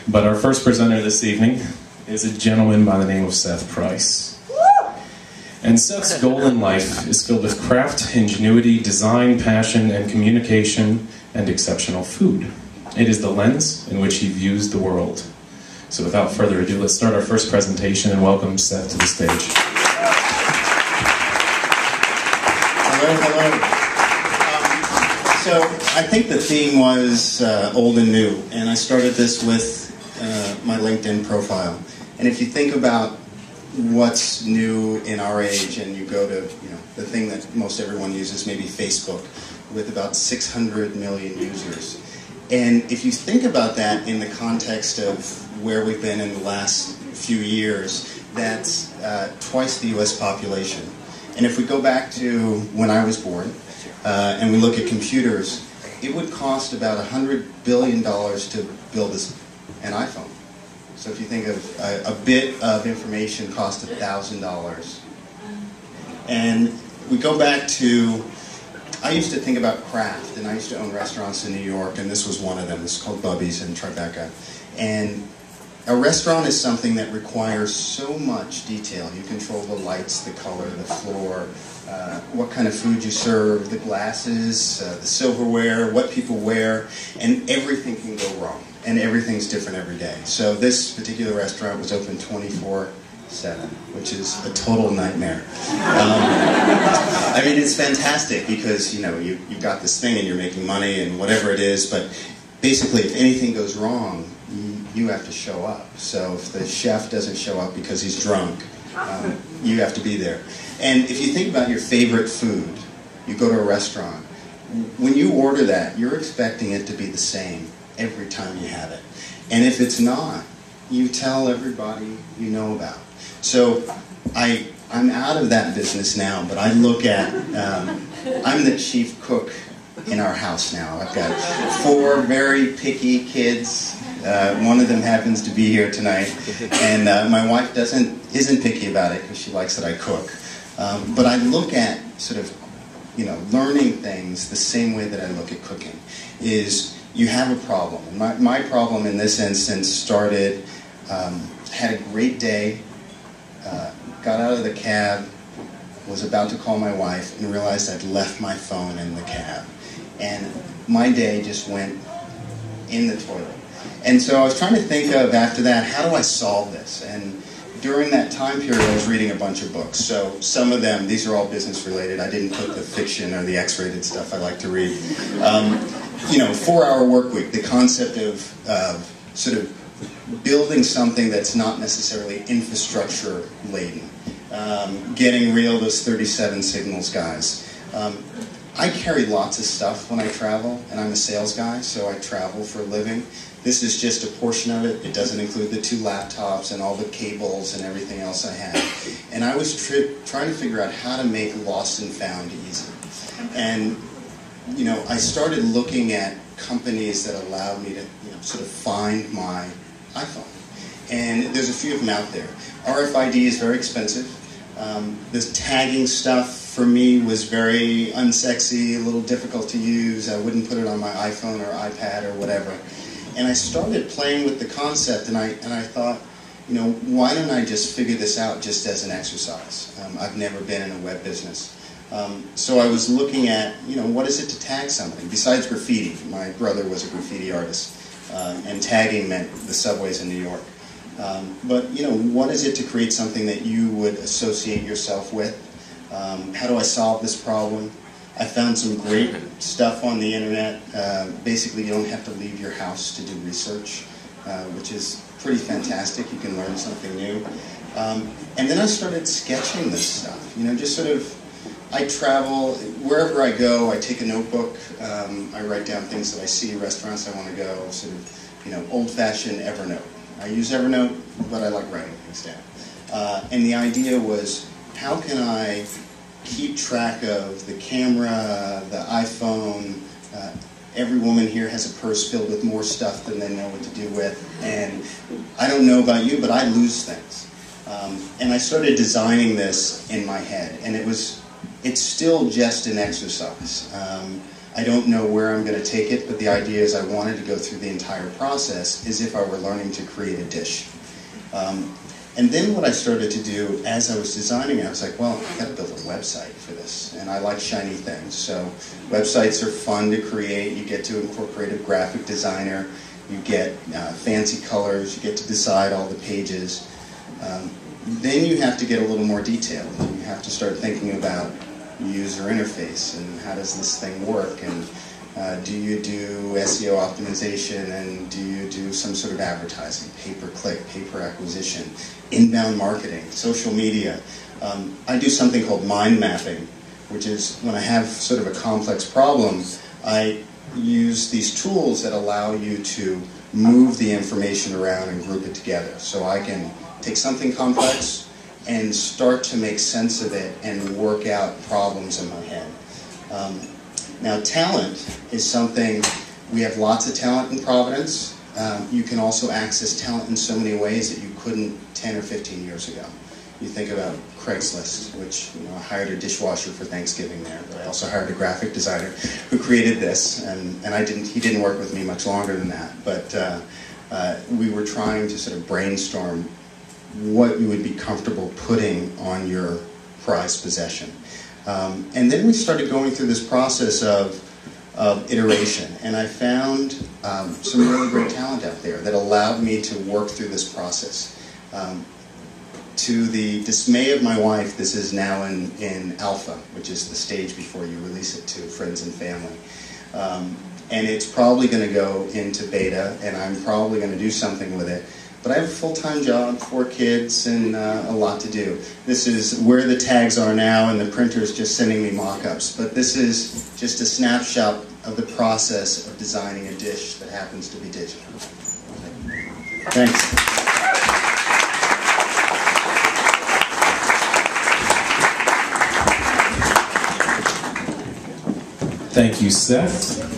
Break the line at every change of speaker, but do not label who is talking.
But our first presenter this evening is a gentleman by the name of Seth Price. And Seth's goal in life is filled with craft, ingenuity, design, passion, and communication, and exceptional food. It is the lens in which he views the world. So without further ado, let's start our first presentation and welcome Seth to the stage.
Hello, hello. So I think the theme was old and new, and I started this with my LinkedIn profile. And if you think about what's new in our age, and you go to the thing that most everyone uses, maybe Facebook, with about 600 million users. And if you think about that in the context of where we've been in the last few years, that's twice the US population. And if we go back to when I was born, and we look at computers, it would cost about $100 billion to build an iPhone. So if you think of a bit of information cost $1,000. And we go back to, I used to think about craft, and I used to own restaurants in New York, and this was one of them. It's called Bubby's in Tribeca. And a restaurant is something that requires so much detail. You control the lights, the color, the floor, what kind of food you serve, the glasses, the silverware, what people wear, and everything can go wrong. And everything's different every day. So this particular restaurant was open 24/7, which is a total nightmare. I mean, it's fantastic because you've got this thing and you're making money and whatever it is, but basically if anything goes wrong, you have to show up. So if the chef doesn't show up because he's drunk, you have to be there. And if you think about your favorite food, you go to a restaurant, when you order that, you're expecting it to be the same every time you have it. And if it's not, you tell everybody you know about. So I'm out of that business now, but I look at, I'm the chief cook in our house now. I've got 4 very picky kids. One of them happens to be here tonight, and my wife isn't picky about it because she likes that I cook. But I look at sort of, learning things the same way that I look at cooking. Is you have a problem. And my problem in this instance started, had a great day, got out of the cab, was about to call my wife, and realized I'd left my phone in the cab. And my day just went in the toilet. And so I was trying to think of, after that, how do I solve this? And during that time period, I was reading a bunch of books. So some of them, these are all business related. I didn't put the fiction or the X-rated stuff I like to read. 4-hour work week, the concept of sort of building something that's not necessarily infrastructure laden. Getting real, those 37 signals guys. I carry lots of stuff when I travel, and I'm a sales guy, so I travel for a living. This is just a portion of it. It doesn't include the 2 laptops and all the cables and everything else I have. And I was trying to figure out how to make lost and found easy. And I started looking at companies that allowed me to sort of find my iPhone. And there's a few of them out there. RFID is very expensive. This tagging stuff for me was very unsexy, a little difficult to use. I wouldn't put it on my iPhone or iPad or whatever. And I started playing with the concept, and I thought, why don't I just figure this out just as an exercise? I've never been in a web business. So I was looking at, what is it to tag something? Besides graffiti, my brother was a graffiti artist, and tagging meant the subways in New York. But, what is it to create something that you would associate yourself with? How do I solve this problem? I found some great stuff on the internet. Basically, you don't have to leave your house to do research, which is pretty fantastic. You can learn something new. And then I started sketching this stuff, just sort of, I travel, wherever I go, I take a notebook, I write down things that I see, restaurants I want to go, sort of, old-fashioned Evernote. I use Evernote, but I like writing things down. And the idea was, how can I keep track of the camera, the iPhone? Every woman here has a purse filled with more stuff than they know what to do with. And I don't know about you, but I lose things. And I started designing this in my head. And it's still just an exercise. I don't know where I'm going to take it, but the idea is I wanted to go through the entire process as if I were learning to create a dish. And then what I started to do as I was designing it, I was like, well, I've got to build a website for this. And I like shiny things. So websites are fun to create. You get to incorporate a graphic designer. You get fancy colors. You get to decide all the pages. Then you have to get a little more detailed. You have to start thinking about user interface and how does this thing work, and do you do SEO optimization, and do you do some sort of advertising, pay-per-click, pay-per-acquisition, inbound marketing, social media. I do something called mind mapping, which is when I have sort of a complex problem, I use these tools that allow you to move the information around and group it together. So I can take something complex and start to make sense of it and work out problems in my head. Now, talent is something, we have lots of talent in Providence. You can also access talent in so many ways that you couldn't 10 or 15 years ago. You think about Craigslist, which, you know, I hired a dishwasher for Thanksgiving there, but I also hired a graphic designer who created this, and he didn't work with me much longer than that, but we were trying to sort of brainstorm what you would be comfortable putting on your prized possession. And then we started going through this process of iteration, and I found some really great talent out there that allowed me to work through this process. To the dismay of my wife, this is now in alpha, which is the stage before you release it to friends and family. And it's probably going to go into beta, and I'm probably going to do something with it. But I have a full-time job, 4 kids, and a lot to do. This is where the tags are now, and the printer's just sending me mock-ups. But this is just a snapshot of the process of designing a dish that happens to be digital. Thanks.
Thank you, Seth.